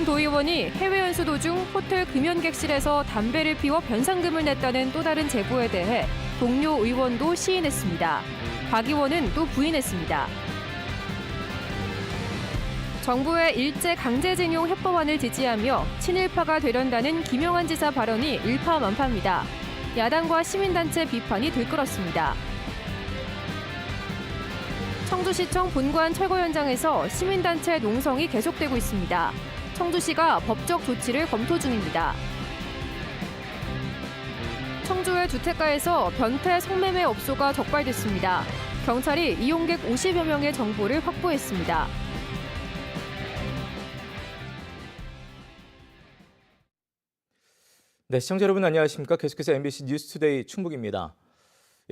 박지원 도의원이 해외 연수 도중 호텔 금연객실에서 담배를 피워 변상금을 냈다는 또 다른 제보에 대해 동료 의원도 시인했습니다. 박 의원은 또 부인했습니다. 정부의 일제 강제징용 해법안을 지지하며 친일파가 되련다는 김영환 지사 발언이 일파만파입니다. 야당과 시민단체 비판이 들끓었습니다. 청주시청 본관 철거 현장에서 시민단체 농성이 계속되고 있습니다. 청주시가 법적 조치를 검토 중입니다. 청주의 주택가에서 변태 성매매 업소가 적발됐습니다. 경찰이 이용객 50여 명의 정보를 확보했습니다. 네, 시청자 여러분 안녕하십니까? 계속해서 MBC 뉴스투데이 충북입니다.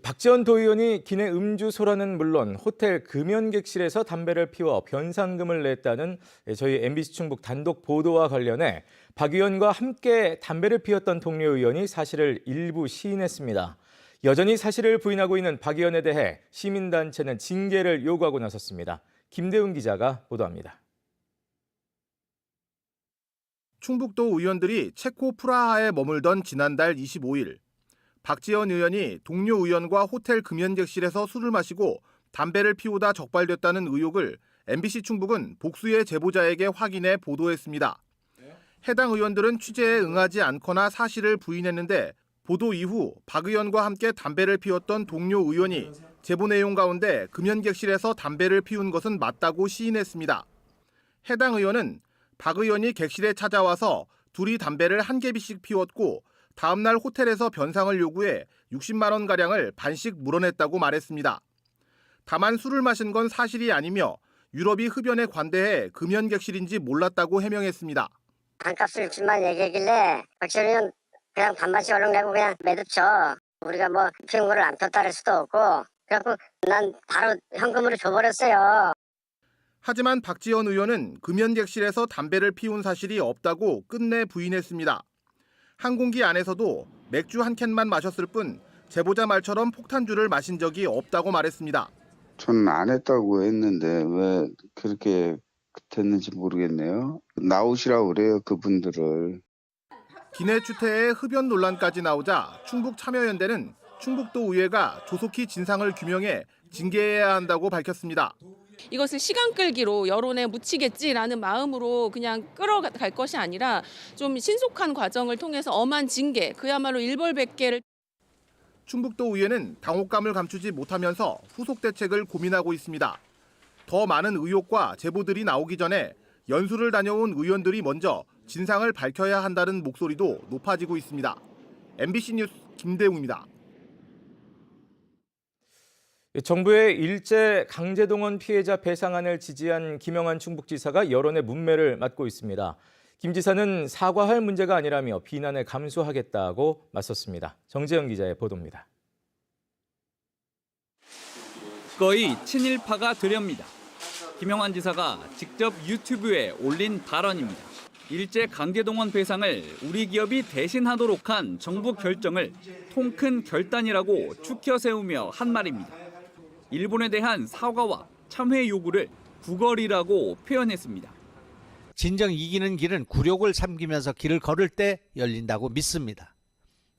박지원 도의원이 기내 음주소라는 물론 호텔 금연객실에서 담배를 피워 변상금을 냈다는 저희 MBC 충북 단독 보도와 관련해 박 의원과 함께 담배를 피웠던 동료 의원이 사실을 일부 시인했습니다. 여전히 사실을 부인하고 있는 박 의원에 대해 시민단체는 징계를 요구하고 나섰습니다. 김대훈 기자가 보도합니다. 충북도 의원들이 체코 프라하에 머물던 지난달 25일 박지원 의원이 동료 의원과 호텔 금연객실에서 술을 마시고 담배를 피우다 적발됐다는 의혹을 MBC 충북은 복수의 제보자에게 확인해 보도했습니다. 해당 의원들은 취재에 응하지 않거나 사실을 부인했는데 보도 이후 박 의원과 함께 담배를 피웠던 동료 의원이 제보 내용 가운데 금연객실에서 담배를 피운 것은 맞다고 시인했습니다. 해당 의원은 박 의원이 객실에 찾아와서 둘이 담배를 한 개비씩 피웠고 다음 날 호텔에서 변상을 요구해 60만 원가량을 반씩 물어냈다고 말했습니다. 다만 술을 마신 건 사실이 아니며 유럽이 흡연에 관대해 금연객실인지 몰랐다고 해명했습니다. 반값을 60만 얘기하길래 박지원 의원 그냥 반반씩 얼른 내고 그냥 매듭쳐. 우리가 뭐 피운 거를 안 폈다 할 수도 없고 그래갖고 난 바로 현금으로 줘버렸어요. 하지만 박지원 의원은 금연객실에서 담배를 피운 사실이 없다고 끝내 부인했습니다. 항공기 안에서도 맥주 한 캔만 마셨을 뿐 제보자 말처럼 폭탄주를 마신 적이 없다고 말했습니다. 저는 안 했다고 했는데 왜 그렇게 됐는지 모르겠네요. 나오시라고 그래요, 그분들을. 기내 추태에 흡연 논란까지 나오자 충북참여연대는 충북도 의회가 조속히 진상을 규명해 징계해야 한다고 밝혔습니다. 이것을 시간 끌기로 여론에 묻히겠지라는 마음으로 그냥 끌어갈 것이 아니라 좀 신속한 과정을 통해서 엄한 징계, 그야말로 일벌백계를. 충북도 의회는 당혹감을 감추지 못하면서 후속 대책을 고민하고 있습니다. 더 많은 의혹과 제보들이 나오기 전에 연수를 다녀온 의원들이 먼저 진상을 밝혀야 한다는 목소리도 높아지고 있습니다. MBC 뉴스 김대웅입니다. 정부의 일제 강제동원 피해자 배상안을 지지한 김영환 충북지사가 여론의 문매를 맞고 있습니다. 김 지사는 사과할 문제가 아니라며 비난을 감수하겠다고 맞섰습니다. 정재영 기자의 보도입니다. 거의 친일파가 되렵니다. 김영환 지사가 직접 유튜브에 올린 발언입니다. 일제 강제동원 배상을 우리 기업이 대신하도록 한 정부 결정을 통큰 결단이라고 추켜 세우며 한 말입니다. 일본에 대한 사과와 참회 요구를 구걸이라고 표현했습니다. 진정 이기는 길은 굴욕을 삼기면서 길을 걸을 때 열린다고 믿습니다.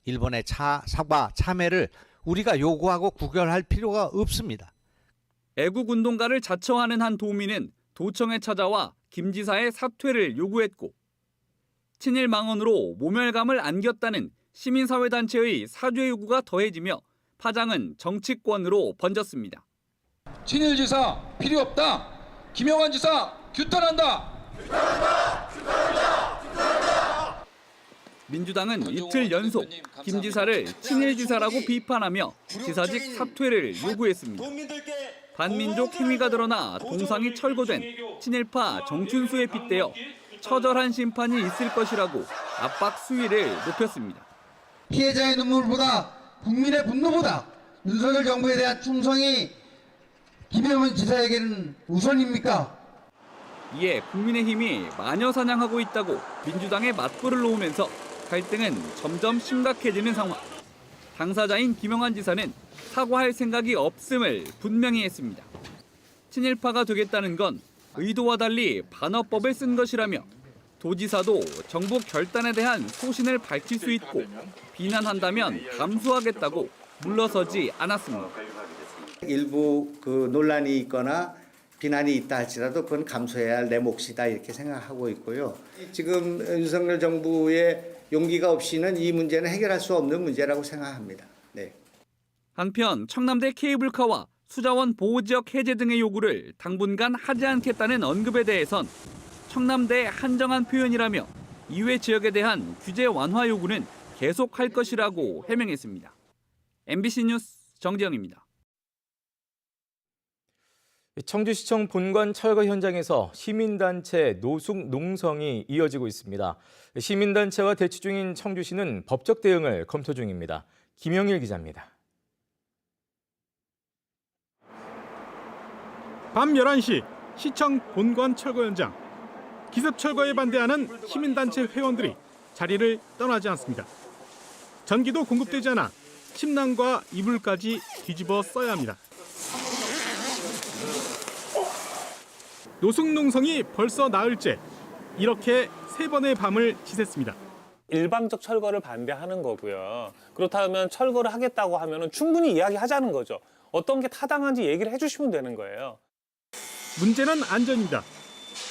일본의 사과, 참회를 우리가 요구하고 구걸할 필요가 없습니다. 애국운동가를 자처하는 한 도민은 도청에 찾아와 김 지사의 사퇴를 요구했고 친일망언으로 모멸감을 안겼다는 시민사회단체의 사죄 요구가 더해지며 파장은 정치권으로 번졌습니다. 친일지사 필요 없다. 김영환 지사 규탄한다. 민주당은 이틀 연속 김 지사를 친일지사라고 비판하며 지사직 사퇴를 요구했습니다. 반민족 행위가 드러나 동상이 철거된 친일파 정춘수에 빗대어 처절한 심판이 있을 것이라고 압박 수위를 높였습니다. 피해자의 눈물보다 국민의 분노보다 윤석열 정부에 대한 충성이 김영환 지사에게는 우선입니까? 이에 국민의힘이 마녀 사냥하고 있다고 민주당에 맞불을 놓으면서 갈등은 점점 심각해지는 상황. 당사자인 김영환 지사는 사과할 생각이 없음을 분명히 했습니다. 친일파가 되겠다는 건 의도와 달리 반어법을 쓴 것이라며 도지사도 정부 결단에 대한 소신을 밝힐 수 있고 비난한다면 감수하겠다고 물러서지 않았습니다. 일부 그 논란이 있거나 비난이 있다 할지라도 그건 감수해야 할 내 몫이다 이렇게 생각하고 있고요. 지금 윤석열 정부의 용기가 없이는 이 문제는 해결할 수 없는 문제라고 생각합니다. 네. 한편 청남대 케이블카와 수자원 보호지역 해제 등의 요구를 당분간 하지 않겠다는 언급에 대해선 청남대의 한정한 표현이라며 이외 지역에 대한 규제 완화 요구는 계속할 것이라고 해명했습니다. MBC 뉴스 정지영입니다. 청주시청 본관 철거 현장에서 시민단체 노숙 농성이 이어지고 있습니다. 시민단체와 대치 중인 청주시는 법적 대응을 검토 중입니다. 김영일 기자입니다. 밤 11시 시청 본관 철거 현장. 기습 철거에 반대하는 시민단체 회원들이 자리를 떠나지 않습니다. 전기도 공급되지 않아 침낭과 이불까지 뒤집어 써야 합니다. 노숙농성이 벌써 나흘째 이렇게 3번의 밤을 지샜습니다. 일방적 철거를 반대하는 거고요. 그렇다면 철거를 하겠다고 하면 충분히 이야기하자는 거죠. 어떤 게 타당한지 얘기를 해주시면 되는 거예요. 문제는 안전입니다.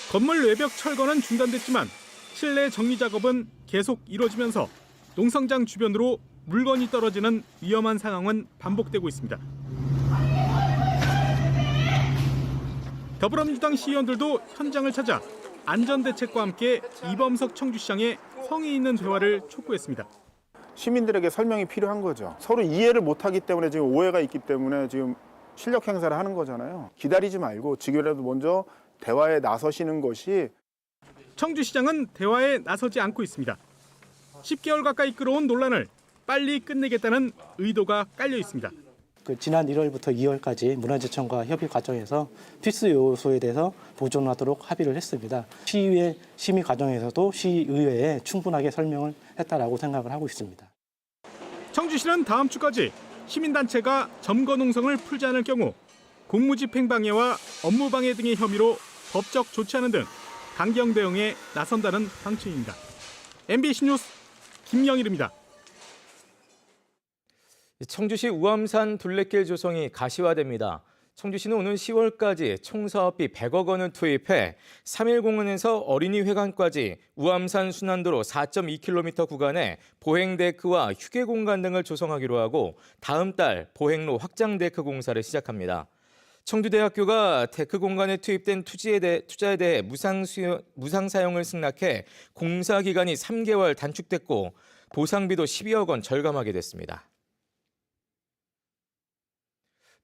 건물 외벽 철거는 중단됐지만 실내 정리 작업은 계속 이뤄지면서 농성장 주변으로 물건이 떨어지는 위험한 상황은 반복되고 있습니다. 더불어민주당 시의원들도 현장을 찾아 안전대책과 함께 이범석 청주시장의 성의 있는 대화를 촉구했습니다. 시민들에게 설명이 필요한 거죠. 서로 이해를 못하기 때문에 지금 오해가 있기 때문에 지금 실력 행사를 하는 거잖아요. 기다리지 말고 지금이라도 먼저 대화에 나서시는 것이. 청주시장은 대화에 나서지 않고 있습니다. 10개월 가까이 끌어온 논란을 빨리 끝내겠다는 의도가 깔려 있습니다. 지난 1월부터 2월까지 문화재청과 협의 과정에서 필수 요소에 대해서 보존하도록 합의를 했습니다. 시의회 심의 과정에서도 시의회에 충분하게 설명을 했다라고 생각을 하고 있습니다. 청주시는 다음 주까지 시민단체가 점거 농성을 풀지 않을 경우 공무집행방해와 업무방해 등의 혐의로 법적 조치하는 등 강경 대응에 나선다는 방침입니다. MBC 뉴스 김영일입니다. 청주시 우암산 둘레길 조성이 가시화됩니다. 청주시는 오는 10월까지 총 사업비 100억 원을 투입해 3.1공원에서 어린이회관까지 우암산 순환도로 4.2km 구간에 보행데크와 휴게공간 등을 조성하기로 하고 다음 달 보행로 확장데크 공사를 시작합니다. 청주대학교가 데크 공간에 투입된 투자에 대해 무상 사용을 승낙해 공사 기간이 3개월 단축됐고 보상비도 12억 원 절감하게 됐습니다.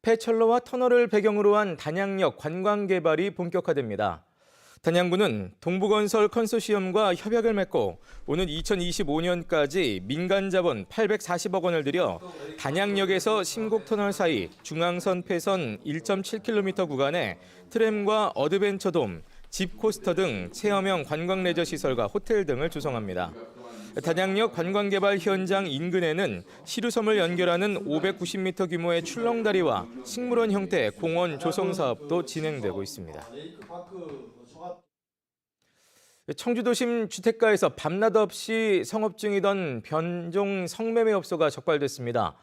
폐철로와 터널을 배경으로 한 단양역 관광 개발이 본격화됩니다. 단양구는 동부건설 컨소시엄과 협약을 맺고 오는 2025년까지 민간 자본 840억 원을 들여 단양역에서 신곡터널 사이 중앙선 폐선 1.7km 구간에 트램과 어드벤처돔, 집코스터 등 체험형 관광 레저 시설과 호텔 등을 조성합니다. 단양역 관광개발 현장 인근에는 시루섬을 연결하는 590m 규모의 출렁다리와 식물원 형태의 공원 조성 사업도 진행되고 있습니다. 청주도심 주택가에서 밤낮 없이 성업 중이던 변종 성매매업소가 적발됐습니다.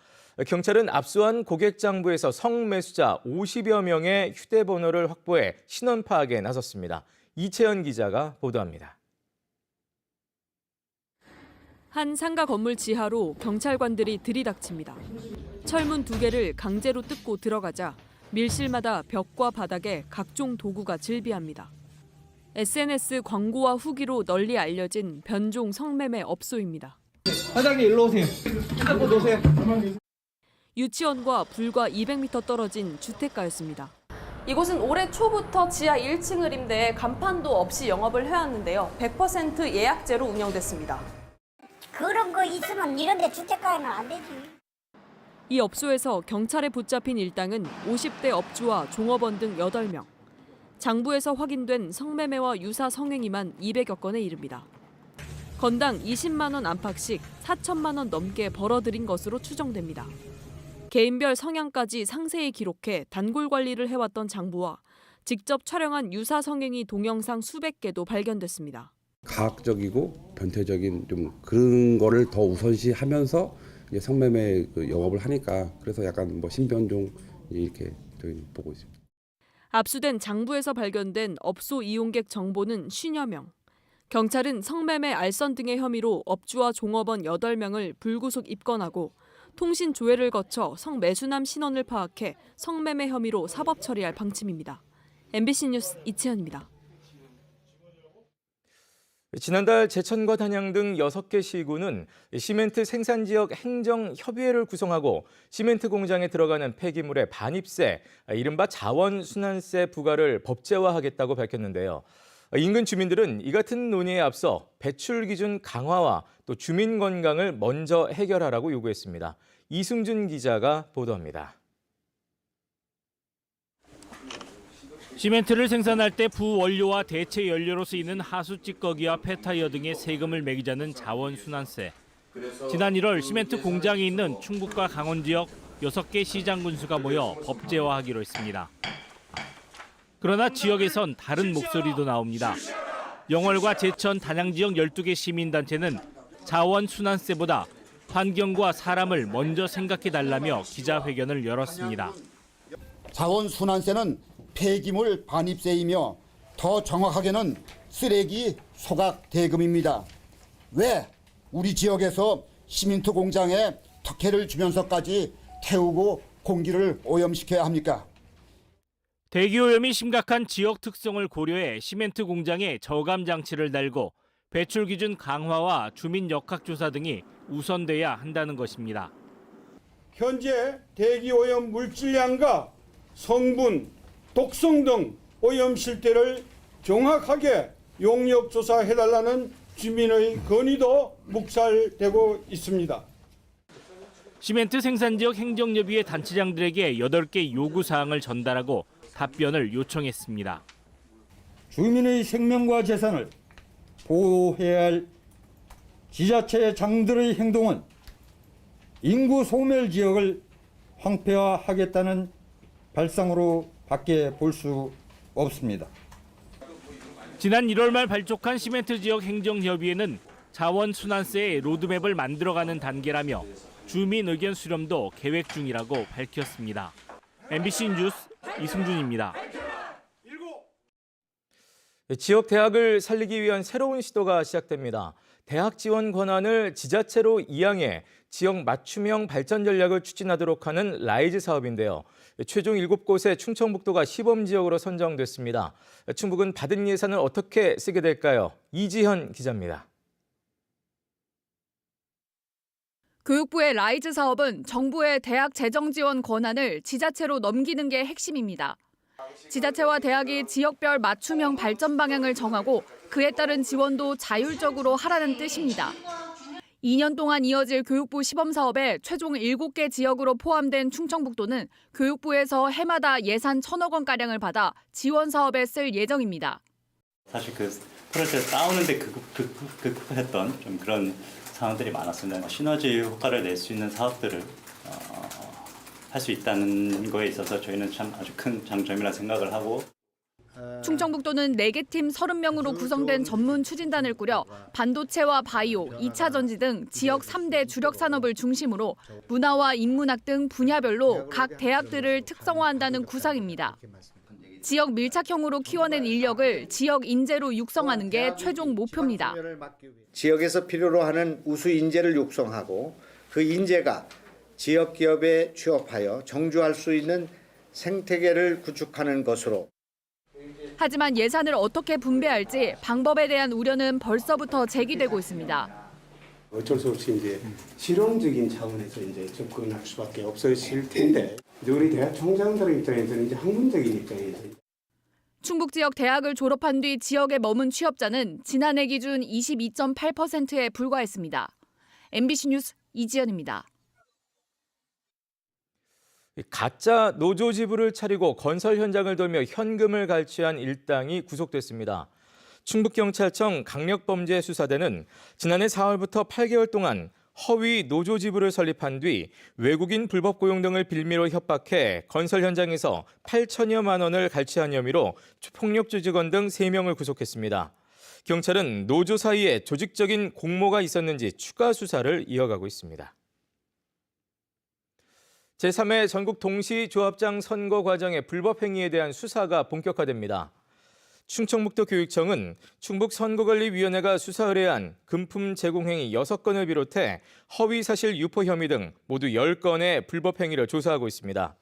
경찰은 압수한 고객장부에서 성매수자 50여 명의 휴대번호를 확보해 신원 파악에 나섰습니다. 이채연 기자가 보도합니다. 한 상가 건물 지하로 경찰관들이 들이닥칩니다. 철문 2개를 강제로 뜯고 들어가자 밀실마다 벽과 바닥에 각종 도구가 즐비합니다. SNS 광고와 후기로 널리 알려진 변종 성매매 업소입니다. 사장님 일로 오세요. 한번 놓으세요. 유치원과 불과 200m 떨어진 주택가였습니다. 이곳은 올해 초부터 지하 1층을 임대해 간판도 없이 영업을 해왔는데요. 100% 예약제로 운영됐습니다. 그런 거 있으면 이런 데 주택가에는 안 되지. 이 업소에서 경찰에 붙잡힌 일당은 50대 업주와 종업원 등 8명. 장부에서 확인된 성매매와 유사 성행위만 200여 건에 이릅니다. 건당 20만 원 안팎씩 4천만 원 넘게 벌어들인 것으로 추정됩니다. 개인별 성향까지 상세히 기록해 단골 관리를 해왔던 장부와 직접 촬영한 유사 성행위 동영상 수백 개도 발견됐습니다. 가학적이고 변태적인 좀 그런 거를 더 우선시하면서 이제 성매매 그 영업을 하니까 그래서 약간 뭐 신변종 이렇게 저희는 보고 있습니다. 압수된 장부에서 발견된 업소 이용객 정보는 50여 명. 경찰은 성매매 알선 등의 혐의로 업주와 종업원 8명을 불구속 입건하고 통신 조회를 거쳐 성매수남 신원을 파악해 성매매 혐의로 사법 처리할 방침입니다. MBC 뉴스 이채연입니다. 지난달 제천과 단양 등 6개 시군은 시멘트 생산 지역 행정협의회를 구성하고 시멘트 공장에 들어가는 폐기물의 반입세, 이른바 자원순환세 부과를 법제화하겠다고 밝혔는데요. 인근 주민들은 이 같은 논의에 앞서 배출 기준 강화와 또 주민 건강을 먼저 해결하라고 요구했습니다. 이승준 기자가 보도합니다. 시멘트를 생산할 때 부원료와 대체 연료로 쓰이는 하수 찌꺼기와 폐타이어 등의 세금을 매기자는 자원순환세. 지난 1월 시멘트 공장이 있는 충북과 강원 지역 6개 시장 군수가 모여 법제화하기로 했습니다. 그러나 지역에선 다른 목소리도 나옵니다. 영월과 제천, 단양 지역 12개 시민단체는 자원순환세보다 환경과 사람을 먼저 생각해달라며 기자회견을 열었습니다. 자원순환세는 폐기물 반입세이며 더 정확하게는 쓰레기 소각 대금입니다. 왜 우리 지역에서 시멘트 공장에 특혜를 주면서까지 태우고 공기를 오염시켜야 합니까? 대기오염이 심각한 지역 특성을 고려해 시멘트 공장에 저감 장치를 달고 배출 기준 강화와 주민 역학조사 등이 우선돼야 한다는 것입니다. 현재 대기오염 물질량과 성분, 독성 등 오염 실태를 정확하게 용역 조사해달라는 주민의 건의도 묵살되고 있습니다. 시멘트 생산 지역 행정협의회 단체장들에게 8개 요구사항을 전달하고 답변을 요청했습니다. 주민의 생명과 재산을 보호해야 할 지자체장들의 행동은 인구 소멸 지역을 황폐화하겠다는 발상으로 밖에 볼 수 없습니다. 지난 1월 말 발족한 시멘트 지역 행정협의회는 자원순환세의 로드맵을 만들어가는 단계라며 주민 의견 수렴도 계획 중이라고 밝혔습니다. MBC 뉴스 이승준입니다. 지역 대학을 살리기 위한 새로운 시도가 시작됩니다. 대학 지원 권한을 지자체로 이양해 지역 맞춤형 발전 전략을 추진하도록 하는 라이즈 사업인데요. 최종 7곳의 충청북도가 시범 지역으로 선정됐습니다. 충북은 받은 예산을 어떻게 쓰게 될까요? 이지현 기자입니다. 교육부의 라이즈 사업은 정부의 대학 재정 지원 권한을 지자체로 넘기는 게 핵심입니다. 지자체와 대학이 지역별 맞춤형 발전 방향을 정하고 그에 따른 지원도 자율적으로 하라는 뜻입니다. 2년 동안 이어질 교육부 시범 사업에 최종 7개 지역으로 포함된 충청북도는 교육부에서 해마다 예산 1,000억 원가량을 받아 지원 사업에 쓸 예정입니다. 사실 그 프로젝트를 싸우는데 극복했던 좀 그런 상황들이 많았습니다. 시너지 효과를 낼 수 있는 사업들을 할 수 있다는 거에 있어서 저희는 참 아주 큰 장점이라 생각을 하고 충청북도는 4개 팀 30명으로 구성된 전문 추진단을 꾸려 반도체와 바이오, 2차 전지 등 지역 3대 주력 산업을 중심으로 문화와 인문학 등 분야별로 각 대학들을 특성화한다는 구상입니다. 지역 밀착형으로 키워낸 인력을 지역 인재로 육성하는 게 최종 목표입니다. 지역에서 필요로 하는 우수 인재를 육성하고 그 인재가 지역 기업에 취업하여 정주할 수 있는 생태계를 구축하는 것으로. 하지만 예산을 어떻게 분배할지 방법에 대한 우려는 벌써부터 제기되고 있습니다. 어쩔 수 없이 이제 실용적인 차원에서 이제 접근할 수밖에 없으실 텐데 우리 대학 총장들의 입장에서는 이제 학문적인 입장에서 충북 지역 대학을 졸업한 뒤 지역에 머문 취업자는 지난해 기준 22.8%에 불과했습니다. MBC 뉴스 이지연입니다. 가짜 노조 지부를 차리고 건설 현장을 돌며 현금을 갈취한 일당이 구속됐습니다. 충북경찰청 강력범죄수사대는 지난해 4월부터 8개월 동안 허위 노조 지부를 설립한 뒤 외국인 불법 고용 등을 빌미로 협박해 건설 현장에서 8천여만 원을 갈취한 혐의로 폭력주 직원 등 3명을 구속했습니다. 경찰은 노조 사이에 조직적인 공모가 있었는지 추가 수사를 이어가고 있습니다. 제3회 전국 동시조합장 선거 과정의 불법 행위에 대한 수사가 본격화됩니다. 충청북도 교육청은 충북선거관리위원회가 수사 의뢰한 금품 제공 행위 6건을 비롯해 허위사실 유포 혐의 등 모두 10건의 불법 행위를 조사하고 있습니다.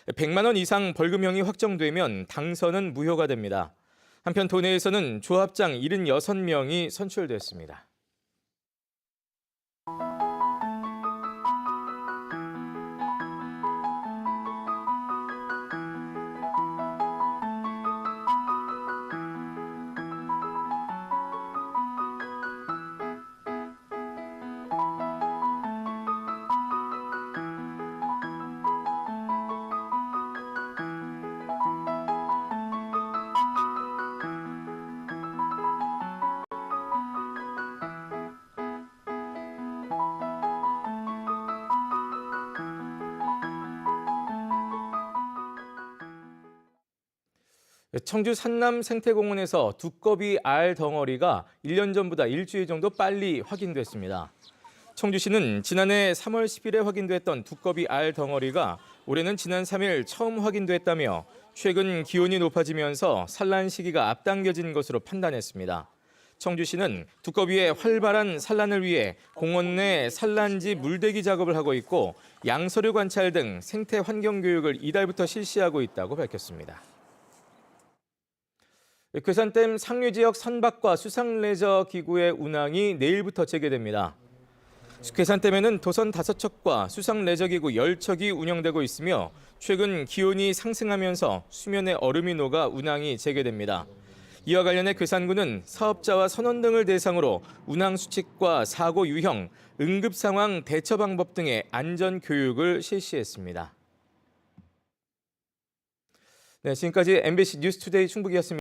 100만 원 이상 벌금형이 확정되면 당선은 무효가 됩니다. 한편 도내에서는 조합장 76명이 선출됐습니다. 청주 산남 생태공원에서 두꺼비 알 덩어리가 1년 전보다 일주일 정도 빨리 확인됐습니다. 청주시는 지난해 3월 10일에 확인됐던 두꺼비 알 덩어리가 올해는 지난 3일 처음 확인됐다며 최근 기온이 높아지면서 산란 시기가 앞당겨진 것으로 판단했습니다. 청주시는 두꺼비의 활발한 산란을 위해 공원 내 산란지 물대기 작업을 하고 있고 양서류 관찰 등 생태 환경 교육을 이달부터 실시하고 있다고 밝혔습니다. 괴산댐 상류 지역 선박과 수상레저 기구의 운항이 내일부터 재개됩니다. 괴산댐에는 도선 5척과 수상레저기구 10척이 운영되고 있으며 최근 기온이 상승하면서 수면에 얼음이 녹아 운항이 재개됩니다. 이와 관련해 괴산군은 사업자와 선원 등을 대상으로 운항 수칙과 사고 유형, 응급 상황 대처 방법 등의 안전 교육을 실시했습니다. 네, 지금까지 MBC 뉴스투데이 충북이었습니다.